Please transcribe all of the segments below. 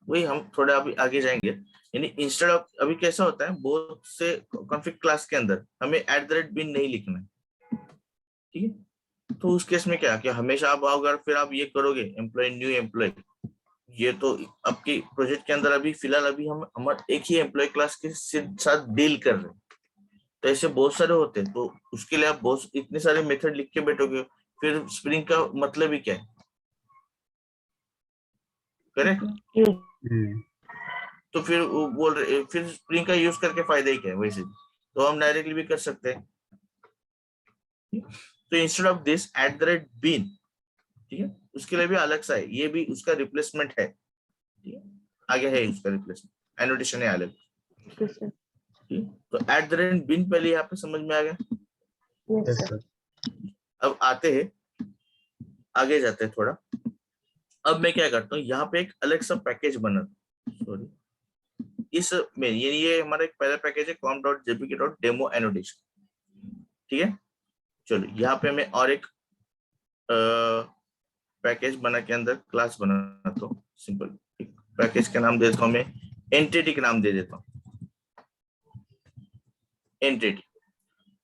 वही हम थोड़ा अभी आगे जाएंगे। यानी इंस्टेड ऑफ, अभी कैसा होता है बहुत से कॉन्फिग क्लास के अंदर हमें @bin नहीं लिखना है, ठीक है। तो उस केस में क्या कि हमेशा आप अगर फिर आप ये करोगे एम्प्लॉय न्यू एम्प्लॉय, ये तो आपके प्रोजेक्ट के अंदर अभी फिलहाल अभी हम हमारे एक ही एम्प्लॉय क्लास के साथ डील कर रहे हैं, तो ऐसे बहुत सारे होते हैं। तो उसके लिए आप बहुत इतने सारे मेथड लिख के बैठोगे, फिर स्प्रिंग का मतलब ही क्या है, करेक्ट। तो फिर वो बोल रहे फिर स्प्रिंग का यूज करके फायदा ही क्या है, वैसे भी तो हम डायरेक्टली भी कर सकते हैं। तो इंस्टेड ऑफ दिस @bin, ठीक है, उसके लिए भी अलग सा है, ये भी उसका रिप्लेसमेंट है, ठीक है, आगे है उसका रिप्लेसमेंट, एनोटेशन है अलग, ठीक। तो @bin पहले यहाँ पे समझ में आ गया। Yes, sir. अब आते हैं आगे जाते हैं थोड़ा। अब मैं क्या करता हूँ, यहाँ पे एक अलग सा पैकेज बना, सॉरी, इस में ये हमारा एक पहला पैकेज है com.jpk.demo annotation, ठीक है। चलो यहाँ पे मैं और एक पैकेज बना के अंदर क्लास बनाता हूँ, सिंपल पैकेज का नाम देता हूँ मैं, एंटिटी का नाम दे देता हूँ, एंटिटी,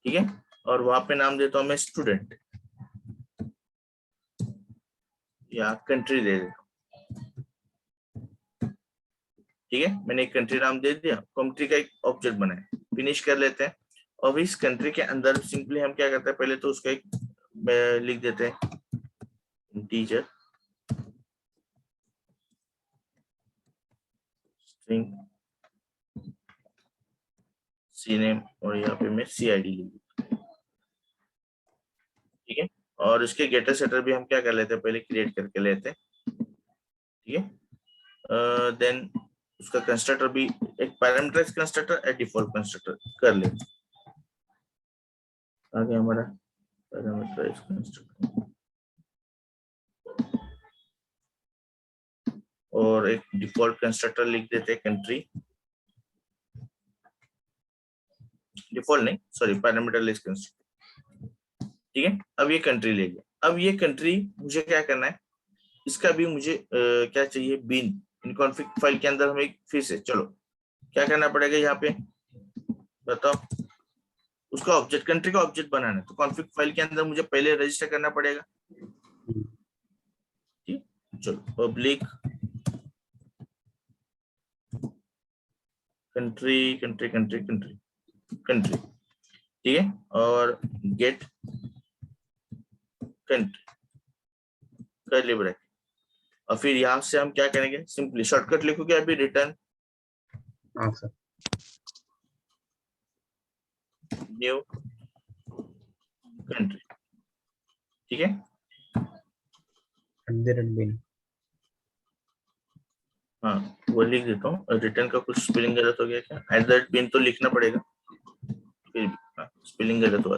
ठीक है। और वहां पे नाम देता हूँ मैं स्टूडेंट या कंट्री दे देता हूँ, ठीक है। मैंने एक कंट्री नाम दे दिया, कंट्री का एक ऑब्जेक्ट बनाया, फिनिश कर लेते हैं। और इस कंट्री के अंदर सिंपली हम क्या करते हैं, पहले तो उसका एक लिख देते हैं इंटीजर स्ट्रिंग cname, और यहाँ पे मैं cid लिख दूँ, ठीक है। और उसके गेटर सेटर भी हम क्या कर लेते हैं, पहले क्रिएट करके लेते हैं, ठीक है। देन उसका कंस्ट्रक्टर भी एक पैरामीटराइज्ड कंस्ट्रक्टर या डिफॉल्ट कंस्ट्रक्टर कर लेते हैं। आगे हमारा पैरामीटराइज्ड कंस्ट्रक्टर और एक डिफॉल्ट कंस्ट्रक्टर लिख देते हैं कंट्री, डिफॉल्ट नहीं सॉरी पैरामीटराइज्ड कंस्ट्रक्टर, ठीक है। अब ये कंट्री ले गया। अब ये कंट्री मुझे क्या करना है, इसका भी मुझे क्या चाहिए, बिन इन कॉन्फिग फाइल के अंदर हमें फिर से चलो क्या करना पड़ेगा, यहाँ पे बताओ, उसका ऑब्जेक्ट कंट्री का ऑब्जेक्ट बनाना है, तो कॉन्फिग फाइल के अंदर मुझे पहले रजिस्टर करना पड़ेगा, ठीक। चलो public country country country country country, ठीक है, और गेट कंट्री कर्ली ब्रैकेट। और फिर यहाँ से हम क्या करेंगे, सिंपली शॉर्टकट लिखोगे अभी रिटर्न न्यू कंट्री, ठीक है। हाँ वो लिख देता हूँ, रिटर्न का कुछ स्पेलिंग गलत हो गया क्या, @bin तो लिखना पड़ेगा, फिर भी स्पेलिंग गलत हुआ,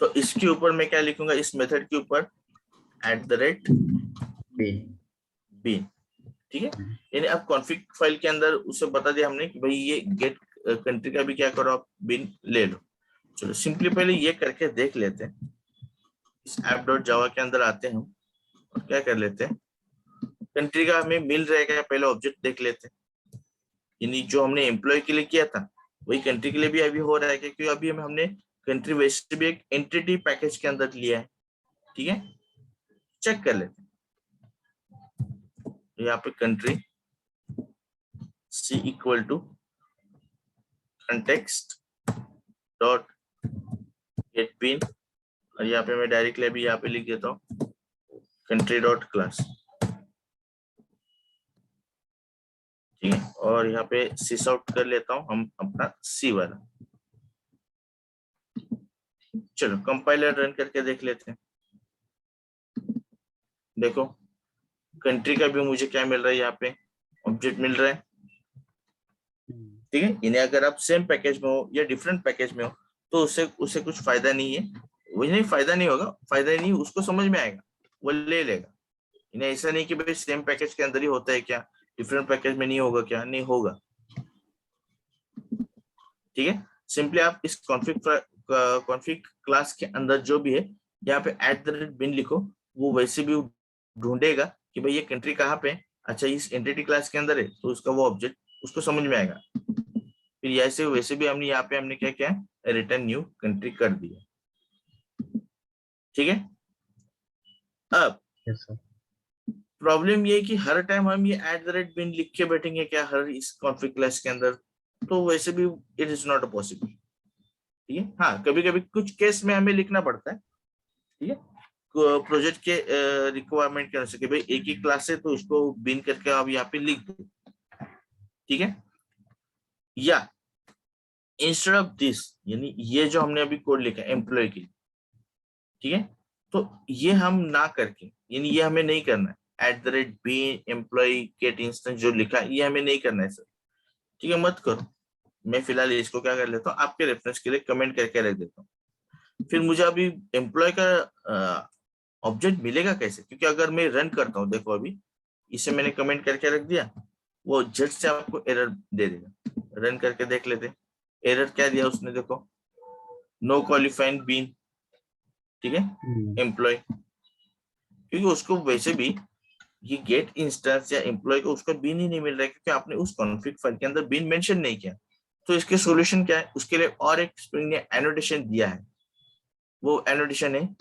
तो इसके ऊपर मैं क्या लिखूंगा, इस मेथड के ऊपर @bin, ठीक है। यानी अब कॉन्फिग फाइल के अंदर उसे बता दिया हमने कि भाई ये गेट कंट्री का भी क्या करो आप बिन ले लो। चलो सिंपली पहले ये करके देख लेते हैं, इस app.java के अंदर आते हैं और क्या कर लेते हैं, कंट्री का हमें मिल रहेगा पहले ऑब्जेक्ट देख लेते हैं, यानी जो हमने एम्प्लॉय के लिए किया था वही कंट्री के लिए भी अभी हो रहा है, क्योंकि अभी हमने कंट्री वैसे भी एक एंटिटी पैकेज के अंदर लिया है, ठीक है। चेक कर लेते हैं, यहाँ पे country c equal to context dot get bin, और यहाँ पे मैं डायरेक्टली अभी यहाँ पे लिख देता हूँ कंट्री डॉट क्लास, ठीक है। और यहाँ पे सिस आउट कर लेता हूँ हम अपना सी वाला। चलो कंपाइलर रन करके देख लेते हैं, देखो कंट्री का भी मुझे क्या मिल रहा है, यहाँ पे ऑब्जेक्ट मिल रहा है, ठीक है। इन्हें अगर आप सेम पैकेज में हो या डिफरेंट पैकेज में हो तो उससे कुछ फायदा नहीं है, वो नहीं फायदा नहीं होगा, फायदा ही नहीं, उसको समझ में आएगा वो ले लेगा। इन्हें ऐसा नहीं कि भाई सेम पैकेज के अंदर ही होता है क्या, डिफरेंट पैकेज में नहीं होगा क्या, नहीं होगा, ठीक है। सिंपली आप इस कॉन्फिग क्लास के अंदर जो भी है यहाँ पे @bin लिखो, वो वैसे भी ढूंढेगा कि भाई ये कंट्री कहाँ पे है, अच्छा इस एंटिटी क्लास के अंदर है तो उसका वो ऑब्जेक्ट उसको समझ में आएगा। फिर ऐसे वैसे भी हमने यहाँ पे हमने क्या किया, रिटर्न न्यू कंट्री कर दिया। ठीक है। अब यस सर। प्रॉब्लम ये है कि हर टाइम हम ये @bin लिख के बैठेंगे क्या हर इस कॉन्फिग क्लास के अंदर, तो वैसे भी इट इज नॉट पॉसिबल। ठीक है। हाँ कभी कभी कुछ केस में हमें लिखना पड़ता है। ठीक है। प्रोजेक्ट के रिक्वायरमेंट के अनुसार कि भाई एक ही क्लास है तो उसको बिन करके आप यहाँ पे लिख दो। ठीक है। या इंस्टेड ऑफ दिस, यानी ये जो हमने अभी कोड लिखा है एम्प्लॉय के लिए, ठीक है, तो ये हम ना करके, यानी ये हमें नहीं करना है @bin एम्प्लॉय गेट इंस्टेंस जो लिखा है ये हमें नहीं करना है सर। ठीक है, मत करो। मैं फिलहाल इसको क्या कर लेता हूँ आपके रेफरेंस के लिए कमेंट करके रख देता हूँ। फिर मुझे अभी एम्प्लॉय का ऑब्जेक्ट मिलेगा कैसे, क्योंकि अगर मैं रन करता हूँ, देखो अभी इसे मैंने कमेंट करके रख दिया, वो झट से आपको एरर दे देगा। रन करके देख लेते। एरर क्या दिया उसने, देखो नो क्वालिफाइंग बीन। ठीक है, एम्प्लॉय, क्योंकि उसको वैसे भी ये गेट इंस्टेंस या एम्प्लॉय को उसका बीन ही नहीं मिल रहा है क्योंकि आपने उस कॉन्फ़िग फाइल के अंदर बीन मेंशन नहीं किया। तो इसके सॉल्यूशन क्या है, उसके लिए और एक स्प्रिंग ने एनोटेशन दिया है। वो एनोटेशन है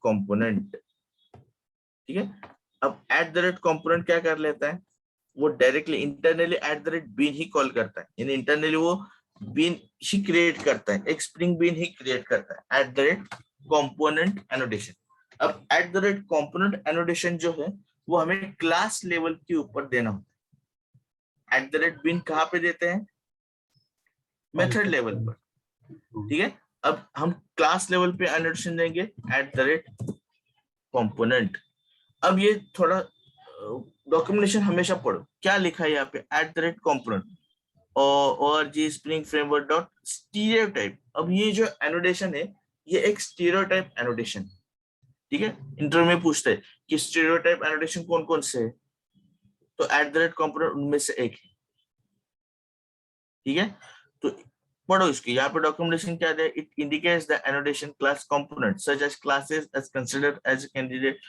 @component। ठीक है। अब @component क्या कर लेता है, वो डायरेक्टली इंटरनली @bin ही कॉल करता है, यानी इंटरनली वो बीन ही क्रिएट करता है, एक स्प्रिंग बीन ही क्रिएट करता है @component annotation। अब @component annotation जो है वो हमें क्लास लेवल के ऊपर देना होता है। @bin कहाँ पे देते हैं, मेथड लेवल पर। ठीक है। अब हम क्लास लेवल पे एनोटेशन देंगे @component। अब ये थोड़ा डॉक्यूमेंटेशन हमेशा पढ़ो, क्या लिखा है यहाँ पे @component और जी स्प्रिंग फ्रेमवर्क डॉट स्टीरियोटाइप। अब ये जो एनोटेशन है ये एक स्टीरियोटाइप एनोटेशन है। ठीक है। इंटरव्यू में पूछते हैं कि स्टीरियोटाइप एनोटेशन कौन कौन से है, तो @component उनमें से एक है। ठीक है। तो पढ़ो इसकी, यहाँ पे डॉक्यूमेंटेशन क्या है, it indicates the annotation class component such as classes as considered as candidate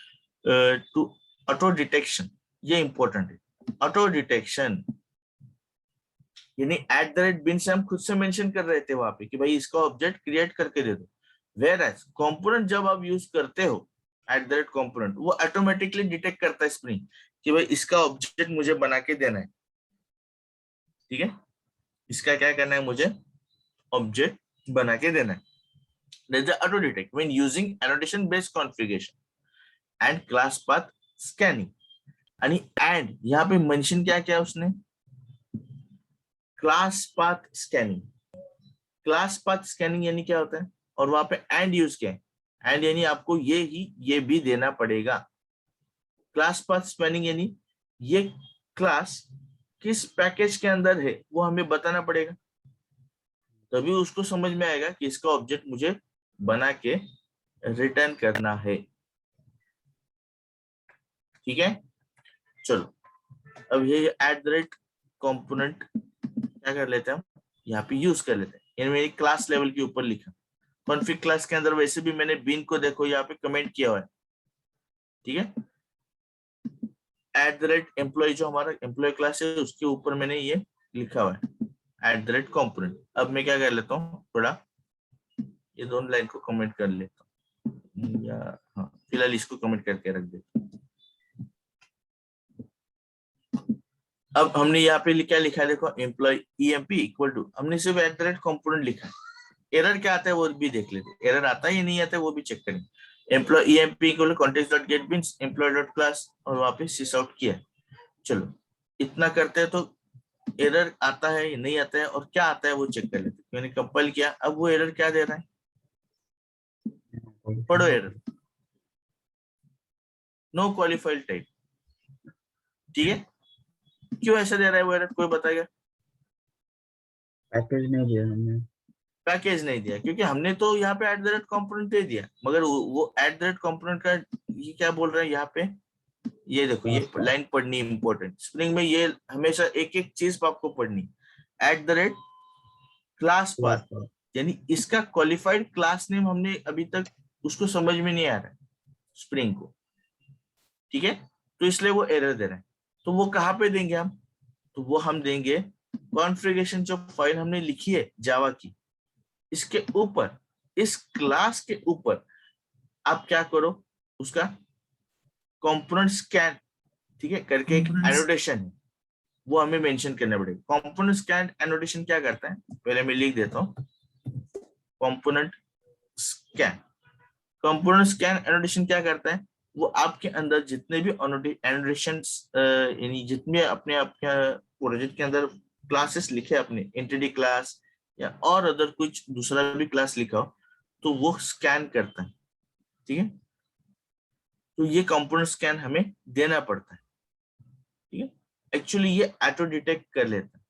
to auto detection. ये इंपॉर्टेंट है, ऑटो डिटेक्शन, यानी @bin से हम खुद से मेंशन कर रहे थे वहां पे कि भाई इसका ऑब्जेक्ट क्रिएट करके दे दो। वेयर एज कॉम्पोनेंट जब आप यूज करते हो @component, वो ऑटोमेटिकली डिटेक्ट करता है स्प्रिंग कि भाई इसका ऑब्जेक्ट मुझे बना के देना है। ठीक है, इसका क्या करना है, मुझे ऑब्जेक्ट बना के देना है। There's the auto detect when using annotation based configuration and class path scanning। and यहाँ पे मेंशन क्या किया उसने, class path scanning. Class path scanning यानी क्या होता है, और वहां पे एंड यूज किया है, एंड यानी आपको ये भी देना पड़ेगा। क्लास पाथ स्कैनिंग यानी ये क्लास किस पैकेज के अंदर है वो हमें बताना पड़ेगा, तभी उसको समझ में आएगा कि इसका ऑब्जेक्ट मुझे बना के रिटर्न करना है। ठीक है, चलो अब ये @component क्या कर लेते हैं हम, यहाँ पे यूज कर लेते हैं, यानी मेरी क्लास लेवल के ऊपर लिखा। कॉन्फिग क्लास के अंदर वैसे भी मैंने बीन को देखो यहाँ पे कमेंट किया हुआ है। ठीक है, @employee जो हमारा एम्प्लॉय क्लास है उसके ऊपर मैंने ये लिखा हुआ है @component। अब मैं क्या कर लेता हूँ, थोड़ा ये दोनों लाइन को कमेंट कर लेता हूँ, या हाँ फिलहाल इसको कमेंट करके रख देता हूँ। अब हमने यहाँ पे क्या लिखा है, देखो एम्प्लॉय EMP इक्वल टू, हमने सिर्फ @component लिखा है। एरर क्या आता है वो भी देख लेते, एरर आता है या नहीं आता है वो भी चेक करेंगे। Employee EMP equal to context.getBeans employee dot class और वहां पे सिस आउट किया। चलो इतना करते हैं तो एरर आता है या नहीं आता है और क्या आता है वो चेक कर लेते। मैंने कंपाइल किया, अब वो एरर क्या दे रहा है, पढ़ो एरर, नो क्वालिफाइड टाइप। ठीक है, क्यों ऐसा दे रहा है वो एरर, कोई बताएगा। पैकेज नहीं दिया हमने। पैकेज नहीं दिया क्योंकि हमने तो यहाँ पे @component दे दिया, मगर वो @component का ये क्या बोल रहा है यहाँ पे, ये देखो ये लाइन पढ़नी इंपॉर्टेंट, स्प्रिंग में ये हमेशा एक एक चीज आपको पढ़नी। क्लास पाथ, यानी इसका क्वालिफाइड क्लास नेम हमने अभी तक उसको समझ में नहीं आ रहा है स्प्रिंग को। ठीक है, तो इसलिए वो एरर दे रहे हैं। तो वो कहाँ पे देंगे हम, तो वो हम देंगे कॉन्फ़िगरेशन जो फाइल हमने लिखी है जावा की, इसके ऊपर, इस क्लास के ऊपर आप क्या करो, उसका कंपोनेंट स्कैन, ठीक है, करके एक एनोटेशन है, वो हमें मेंशन करना पड़ेगा। कंपोनेंट स्कैन एनोटेशन क्या करता है, पहले मैं लिख देता हूँ। Component scan, component scan annotation क्या करता है, वो आपके अंदर जितने भी एनोटेशन, यानी जितने अपने आपके प्रोजेक्ट के अंदर क्लासेस लिखे अपने, एंटिटी क्लास या और अदर कुछ दूसरा भी क्लास लिखा हो, तो वो स्कैन करता है, ठीक है। तो ये कंपोनेंट स्कैन हमें देना पड़ता है, ठीक है। एक्चुअली ये ऑटो डिटेक्ट कर लेता है,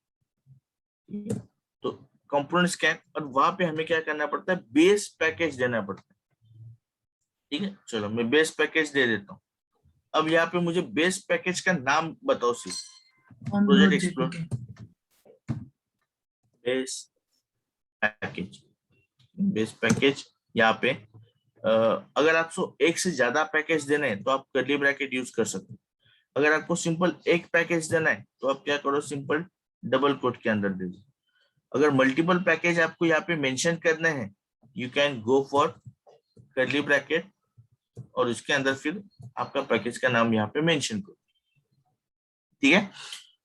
ठीक है। तो कंपोनेंट स्कैन, और वहां पे हमें क्या करना पड़ता है, बेस पैकेज देना पड़ता है, ठीक है। चलो मैं बेस पैकेज दे देता हूँ। अब यहाँ पे मुझे बेस पैकेज का नाम बताओ सिर्फ, project explore base package, base package. यहाँ पे अगर आपको एक से ज्यादा पैकेज देने हैं तो आप कर्ली ब्रैकेट यूज कर सकते हो। अगर आपको सिंपल एक पैकेज देना है तो आप क्या करो, सिंपल डबल कोट के अंदर दे दो। अगर मल्टीपल पैकेज आपको यहाँ पे मेंशन करना है, you can go for curly bracket और उसके अंदर फिर आपका पैकेज का नाम यहाँ पे मेंशन करो, ठीक है।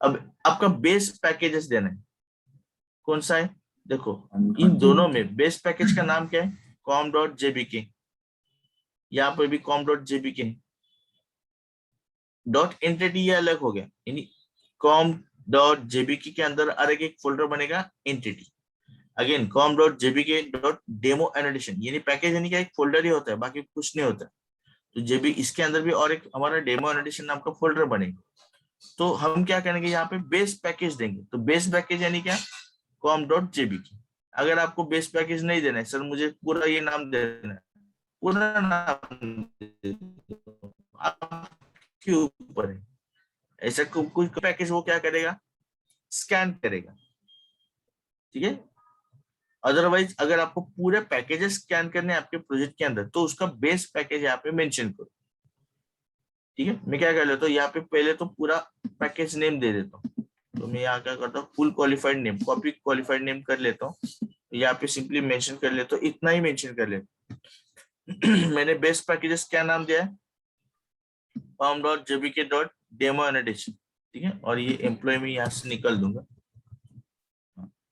अब आपका बेस पैकेजेस देना है, कौन सा है, देखो इन दोनों में बेस पैकेज का नाम क्या है, com.jpk, यहाँ पर भी com.jpk है। डॉट एंटिटी ये अलग हो गया, यानी com.jpk के अंदर अलग एक फोल्डर बनेगा एंटिटी। अगेन com.jpk.demo annotation, यानी पैकेज यानी क्या, एक फोल्डर ही होता है, बाकी कुछ नहीं होता। तो जेबी इसके अंदर भी और एक हमारा डेमो एनोटेशन नाम का फोल्डर बनेगा। तो हम क्या करेंगे, यहाँ पे बेस पैकेज देंगे। तो बेस पैकेज यानी क्या, com.jpk। अगर आपको बेस पैकेज नहीं देना है, सर मुझे पूरा ये नाम देना है, पूरा नाम आपके ऊपर है। ऐसा कोई पैकेज वो क्या करेगा, स्कैन करेगा, ठीक है। अदरवाइज अगर आपको पूरे पैकेजेस स्कैन करने हैं आपके प्रोजेक्ट के अंदर, तो उसका बेस पैकेज यहाँ पे मेंशन करो, ठीक है। मैं क्या कर लेता हूँ, यहाँ पे पहले तो पूरा पैकेज नेम दे देता हूँ। तो मैं यहाँ क्या करता हूँ, full qualified name, copy qualified name कर लेता हूँ। यहाँ पे सिंपली मेंशन कर लेता हूँ, इतना ही मेंशन कर लेता हूँ। मैंने बेस पैकेजेस क्या नाम दिया है, com.jpk.demo annotation, ठीक है। और ये एम्प्लॉय में यहाँ से निकल दूंगा,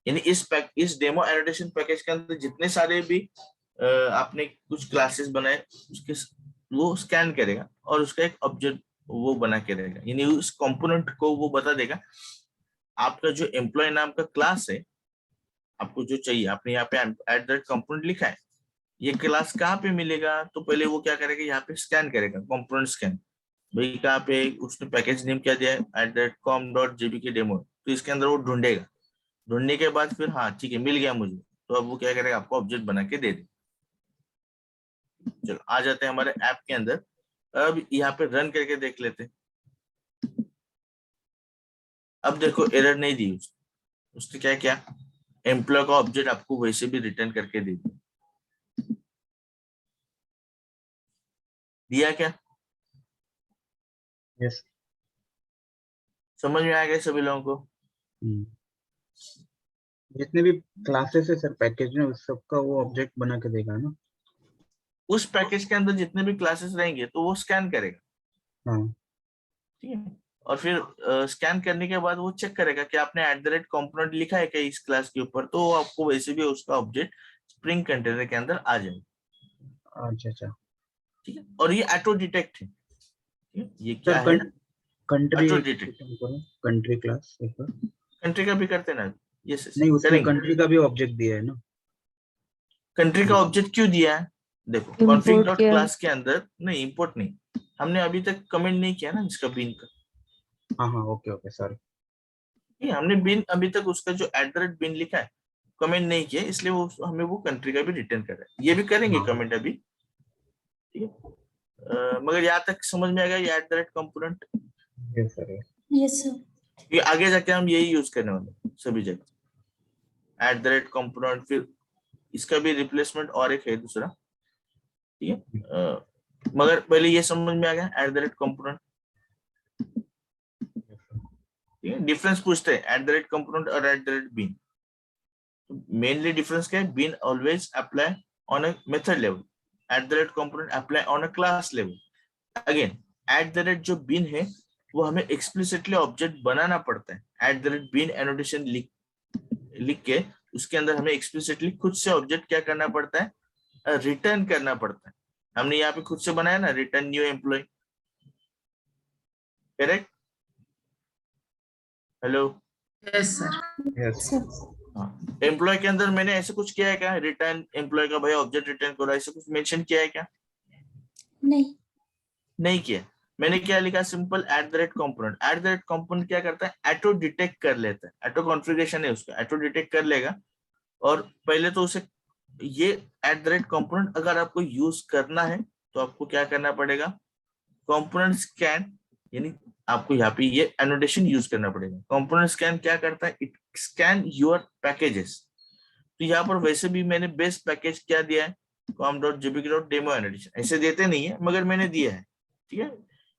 यानी इस डेमो एनोटेशन पैकेज के अंदर जितने सारे भी आपने कुछ क्लासेस बनाए, उसके वो स्कैन करेगा और उसका एक ऑब्जेक्ट वो बना के रहेगा, यानी उस कंपोनेंट को वो बता देगा आपका जो एम्प्लॉय नाम का क्लास है, आपको जो चाहिए, आपने यहाँ पे @कंपोनेंट लिखा है, ये क्लास कहाँ पे मिलेगा। तो पहले वो क्या करेगा, यहाँ पे स्कैन करेगा, कंपोनेंट स्कैन, भाई कहाँ पे, उसने पैकेज नेम क्या दिया है, @com.jpk.demo, तो इसके अंदर वो ढूंढेगा। ढूंढने के बाद फिर हाँ ठीक है, मिल गया मुझे, तो अब वो क्या करेगा, आपको ऑब्जेक्ट बना के दे दे। चलो आ जाते हैं हमारे ऐप के अंदर। अब यहाँ पे रन करके देख लेते हैं। अब देखो एरर नहीं दी उसने क्या किया, एम्प्लॉय का ऑब्जेक्ट आपको वैसे भी रिटर्न करके दे दिया क्या, यस। समझ में आ गया सभी लोगों को। जितने भी क्लासेस है सर पैकेज में, उस सबका वो ऑब्जेक्ट बना के देगा ना। उस पैकेज के अंदर जितने भी क्लासेस रहेंगे तो वो स्कैन करेगा, हाँ। ठीक है। और फिर स्कैन करने के बाद वो चेक करेगा कि आपने @कंपोनेंट लिखा है क्या इस क्लास के ऊपर, तो आपको वैसे भी उसका ऑब्जेक्ट स्प्रिंग कंटेनर के अंदर आ जाएगा, अच्छा अच्छा ठीक है। और ये ऑटो डिटेक्ट है, ठीक है? ये सर। क्या है, कंट्री ऑटो एक डिटेक्ट। सेकंड करो, कंट्री क्लास एक बार। कंट्री का भी करते ना, यस नहीं, उसमें करेंगे। कंट्री का भी ऑब्जेक्ट दिया है ना। कंट्री का ऑब्जेक्ट क्यों दिया है, देखो कॉन्फिग इंपोर्ट डॉट किया। क्लास के अंदर, नहीं इंपोर्ट नहीं, हमने अभी तक कमेंट नहीं किया ना इसका बिन का, हाँ हाँ, ओके ओके सॉरी। ये हमने बिन अभी तक उसका जो @बिन लिखा है कमेंट नहीं किया, इसलिए वो हमें वो कंट्री का भी रिटर्न कर रहा है। ये भी करेंगे हाँ कमेंट अभी, ठीक है। मगर यहाँ तक समझ में आएगा ये @component, yes sir. Yes sir. ये आगे जाके हम यही यूज करने वाले हैं सभी जगह, @कंपोनेंट। फिर इसका भी रिप्लेसमेंट और एक है दूसरा, ठीक है। मगर पहले ये समझ में आ गया @कंपोनेंट, ठीक है, डिफरेंस पूछते हैं @ कंपोनेंट और @bin। मेनली डिफरेंस क्या है, bin always apply on a method level, component apply on a class level. Again जो bin है वो हमें एक्सप्लिसिटली ऑब्जेक्ट बनाना पड़ता है। bin एनोटेशन लिख के उसके अंदर हमें एक्सप्लिसिटली खुद से ऑब्जेक्ट क्या करना पड़ता है, रिटर्न करना पड़ता है। हमने यहाँ पे खुद से बनाया ना, return new employ, correct? Hello, yes sir. Yes हाँ, एम्प्लॉय के अंदर मैंने ऐसे कुछ किया है क्या, रिटर्न एम्प्लॉय का भाई ऑब्जेक्ट रिटर्न करो, ऐसे कुछ मेंशन किया है क्या? नहीं। नहीं किया। मैंने क्या लिखा, सिंपल @कंपोनेंट। कंपोनेंट क्या करता है, ऑटो डिटेक्ट कर लेता है, ऑटो कॉन्फ़िगरेशन है उसका, ऑटो डिटेक्ट कर लेगा। और पहले तो उसे ये @कंपोनेंट अगर आपको यूज करना है तो आपको क्या करना पड़ेगा, कंपोनेंट स्कैन, यानी आपको यहाँ पे ये एनोटेशन यूज करना पड़ेगा। कंपोनेंट स्कैन क्या करता है, इट स्कैन योर पैकेजेस। तो यहाँ पर वैसे भी मैंने बेस्ट पैकेज क्या दिया है, com.jpg.demo एनोटेशन, ऐसे देते नहीं है मगर मैंने दिया है। ठीक है,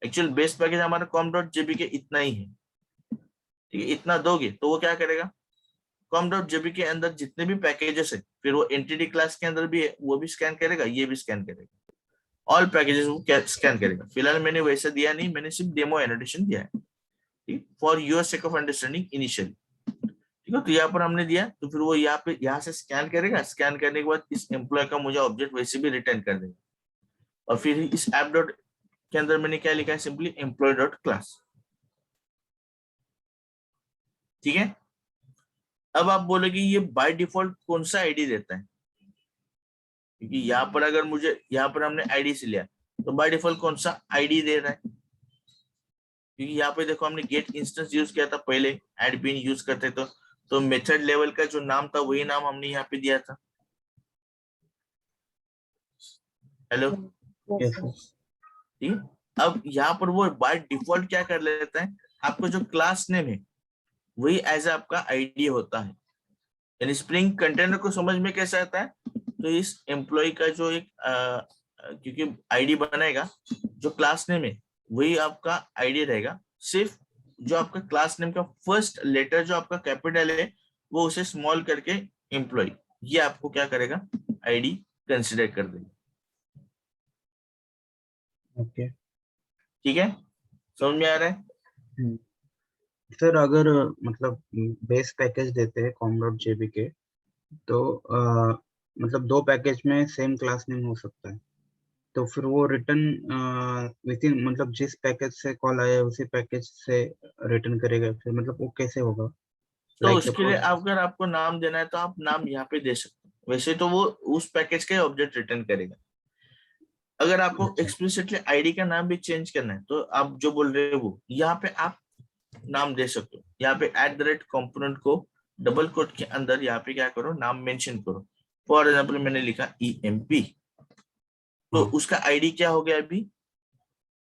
एक्चुअल बेस्ट पैकेज हमारा com.jpg इतना ही है। ठीक है, इतना दोगे तो वो क्या करेगा, com.jpg के अंदर जितने भी पैकेजेस है, फिर वो एंटिटी क्लास के अंदर भी है, वो भी स्कैन करेगा, ये भी स्कैन करेगा, ऑल पैकेजेस वो स्कैन करेगा। फिलहाल मैंने वैसा दिया नहीं, मैंने सिर्फ डेमो एनोटेशन दिया है, ठीक, for your sake of understanding initially. ठीक है, तो यहाँ पर हमने दिया, तो फिर वो यहाँ से स्कैन करेगा, स्कैन करने के बाद इस एम्प्लॉय का मुझे ऑब्जेक्ट वैसे भी रिटर्न कर देगा। और फिर इस ऐप डॉट के अंदर मैंने क्या लिखा है, सिंपली एम्प्लॉय डॉट क्लास। ठीक है, अब आप बोलोगे ये बाय डिफॉल्ट कौन सा आईडी देता है, क्योंकि यहाँ पर अगर मुझे यहाँ पर हमने आईडी से लिया तो बाय डिफॉल्ट कौन सा आईडी दे रहा है, क्योंकि यहाँ पे देखो हमने गेट इंस्टेंस यूज किया था पहले, ऐड बिन यूज करते तो मेथड लेवल का जो नाम था वही नाम हमने यहाँ पे दिया था। हेलो, यस ठीक है, अब यहाँ पर वो बाय डिफॉल्ट क्या कर लेता है, आपको जो क्लास नेम है वही एज आपका आईडी होता है। यानी स्प्रिंग कंटेनर को समझ में कैसे आता है, तो इस एम्प्लॉय का जो एक क्योंकि आईडी बनाएगा, जो क्लास नेम है वही आपका आईडी रहेगा, सिर्फ जो आपका क्लास नेम का फर्स्ट लेटर जो आपका कैपिटल है वो उसे स्मॉल करके एम्प्लॉय, ये आपको क्या करेगा, आईडी कंसिडर कर देगा। ओके ठीक है, समझ में आ रहा है? सर। अगर मतलब बेस पैकेज देते हैं com.jp के, तो मतलब दो पैकेज में सेम क्लास नेम हो सकता है, तो फिर वो रिटर्न विद इन मतलब जिस पैकेज से कॉल आया है उसी पैकेज से रिटर्न करेगा, फिर मतलब वो कैसे होगा? तो लाइक उसके लिए अगर आपको नाम देना है तो आप नाम यहाँ पे दे सकते हो, वैसे तो वो उस पैकेज का ऑब्जेक्ट रिटर्न करेगा। अगर आपको अच्छा एक्सप्लिसिटली आईडी का नाम भी चेंज करना है तो आप जो बोल रहे हो वो यहाँ पे आप नाम दे सकते हो। यहाँ पे @कंपोनेंट को डबल कोट के अंदर यहाँ पे क्या करो, नाम मेंशन करो। फॉर एग्जांपल मैंने लिखा EMP, तो उसका आईडी क्या हो गया, अभी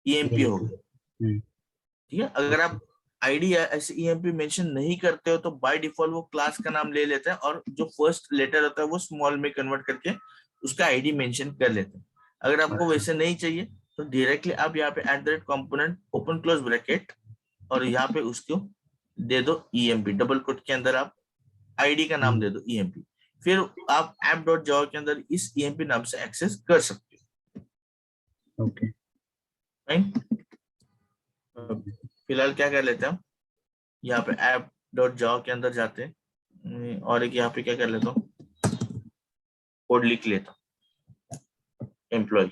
EMP हो गया। ठीक है, अगर आप आईडी ऐसे EMP मेंशन नहीं करते हो तो बाय डिफॉल्ट वो क्लास का नाम ले लेता है और जो फर्स्ट लेटर होता है वो स्मॉल में कन्वर्ट करके उसका आईडी मेंशन कर लेते हैं। अगर आपको वैसे नहीं चाहिए तो डायरेक्टली आप यहाँ पे @कंपोनेंट ओपन क्लोज ब्रैकेट और यहाँ पे उसको दे दो EMP, डबल कोट के अंदर आप आईडी का नाम दे दो EMP, फिर आप app.java के अंदर इस EMP नाम से एक्सेस कर सकते हो। ओके फिलहाल क्या कर लेते हैं हम, यहाँ पे app.java के अंदर जाते हैं और एक यहाँ पे क्या कर लेता हूँ, कोड लिख लेता हूँ एम्प्लॉय।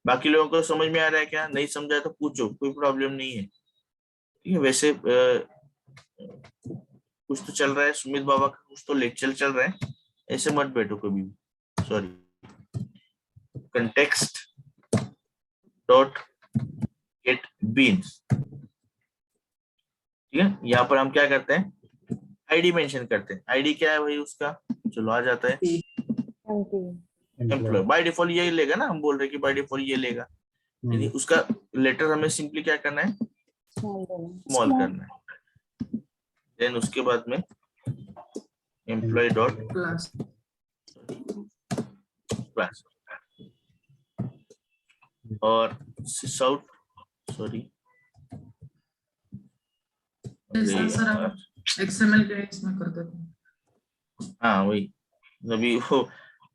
बाकी लोगों को समझ में आ रहा है क्या, नहीं समझा तो पूछो, कोई प्रॉब्लम नहीं है। ठीक है, वैसे कुछ तो चल रहा है, सुमित बाबा का कुछ तो लेक्चर चल रहा है, ऐसे मत बैठो कभी भी। Sorry, context dot gate beans. ठीक है, यहाँ पर हम क्या करते हैं, आईडी मेंशन करते हैं। आईडी क्या है भाई उसका, चलो आ जाता है एम्प्लॉय। बाय डिफॉल्ट यही लेगा ना, हम बोल रहे हैं कि बाय डिफॉल्ट ये लेगा, यानी उसका लेटर हमें सिंपली क्या करना है, स्मॉल करना है। देन उसके बाद में एम्प्लॉय डॉट क्लास क्लास और सिसआउट, सॉरी अरे सर यार, हम XML के इसमें कर देते हैं। हाँ वही, अभी वो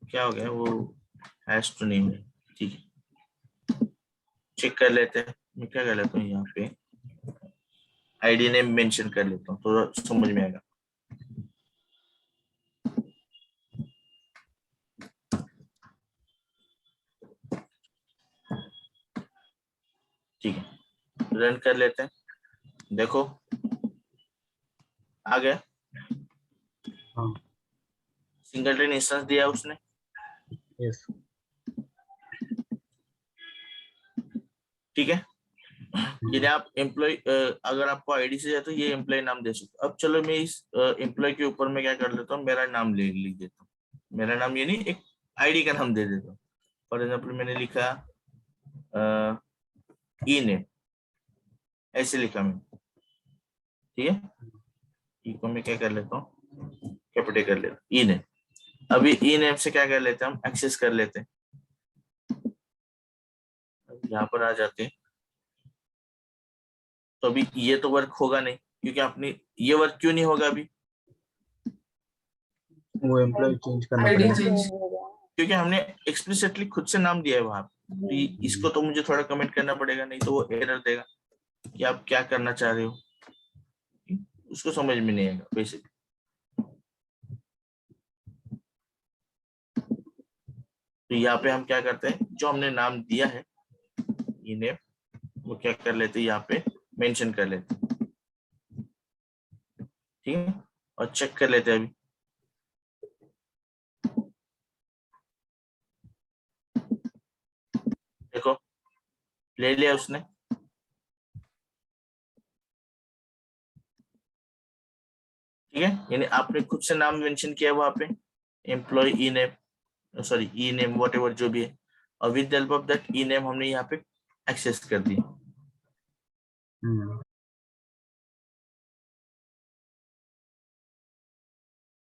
क्या हो गया, वो हैश टू नेम है, ठीक है चेक कर लेते हैं। मैं क्या कर लेता हूँ यहाँ पे आईडी नेम मेंशन कर लेता हूँ, थोड़ा समझ में आएगा। ठीक है रन कर लेते हैं, देखो आ गया, हाँ सिंगलटन इंस्टेंस दिया उसने। यस ठीक है, यदि आप एम्प्लॉय अगर आपको आईडी से जाए तो ये एम्प्लॉय नाम दे सकते हो। अब चलो मैं इस एम्प्लॉय के ऊपर में क्या कर लेता हूँ, मेरा नाम लिख देता हूँ। मेरा नाम यानी एक आईडी का नाम दे देता हूँ। फॉर एग्जाम्पल मैंने लिखा ई नेम, ऐसे लिखा मैंने, ठीक है। ई को मैं क्या कर लेता हूँ, कैपिटल कर लेता हूँ ई नेम। अभी ई नेम से क्या कर लेते हैं हम, एक्सेस कर लेते हैं। यहाँ पर आ जाते हैं, तो अभी ये तो वर्क होगा नहीं, क्योंकि आपने ये वर्क क्यों नहीं होगा अभी, वो एम्प्लॉय चेंज करना आईडी पड़ेगा। चेंज। क्योंकि हमने एक्सप्लिसिटली खुद से नाम दिया है वहां पे। तो इसको तो मुझे थोड़ा कमेंट करना पड़ेगा, नहीं तो वो एरर देगा कि आप क्या करना चाह रहे हो, उसको समझ में नहीं आएगा बेसिक। तो यहाँ पे हम क्या करते हैं, जो हमने नाम दिया है ये नेम, वो क्या कर लेते हैं यहाँ पे मेंशन कर लेते हैं, ठीक है। और चेक कर लेते हैं अभी, देखो ले लिया उसने। ठीक है, यानी आपने खुद से नाम मेंशन किया वहां पे, employee e name, sorry e name whatever जो भी है, और with the help of that e name हमने यहाँ पे एक्सेस कर दिया।